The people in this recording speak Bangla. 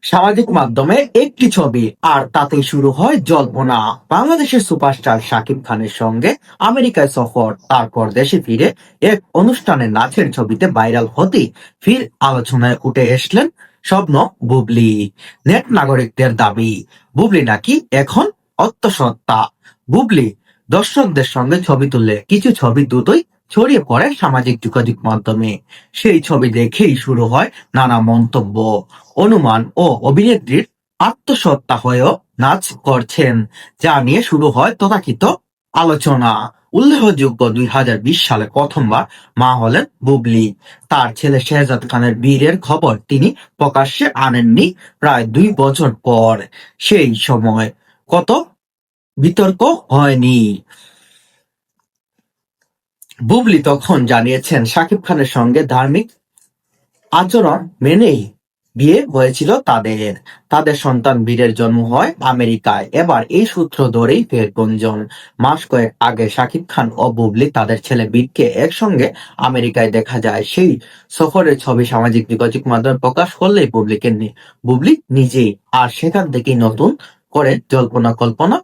সামাজিক মাধ্যমে একটি ছবি আর তাতেই শুরু হয় জল্পনা। বাংলাদেশের সুপারস্টার শাকিব খানের সঙ্গে আমেরিকায় সফর, তারপর দেশে ফিরে এক অনুষ্ঠানে নাচের ছবিতে ভাইরাল হতেই ফির আলোচনায় উঠে আসলেন স্বপ্ন বুবলি। নেট নাগরিকদের দাবি, বুবলি নাকি এখন আত্মসত্ত্বা। বুবলি দর্শকদের সঙ্গে ছবি তুললে কিছু ছবি দ্রুতই ছড়িয়ে পড়ে সামাজিক যোগাযোগ মাধ্যমে। সেই ছবি দেখেই শুরু হয় নানা মন্তব্য, অনুমান ও অভিনেত্রীর আত্মসত্ত্বা হয়েও নাচ করছেন, যা নিয়ে শুরু হয় তথাকথিত আলোচনা। উল্লেখযোগ্য, 2020 সালে প্রথমবার মা হলেন বুবলি। তার ছেলে শেহজাদ খানের বীরের খবর তিনি প্রকাশ্যে আনেননি প্রায় 2 বছর পর। সেই সময় কত বিতর্ক হয়নি। বুবলি তখন জানিয়েছেন শাকিব খানের সঙ্গে ধার্মিক আচরণ মেনেই বিয়ে হয়েছিল তাদের। তাদের সন্তান বীরের জন্ম হয় আমেরিকায়। এবার এই সূত্র ধরেই ফের গুঞ্জন। মাস কয়েক আগে শাকিব খান ও বুবলি তাদের ছেলে বীরকে একসঙ্গে আমেরিকায় দেখা যায়। সেই সফরের ছবি সামাজিক যোগাযোগ মাধ্যমে প্রকাশ করলেই বুবলি নিজেই আর সেখান থেকেই নতুন করে জল্পনা কল্পনা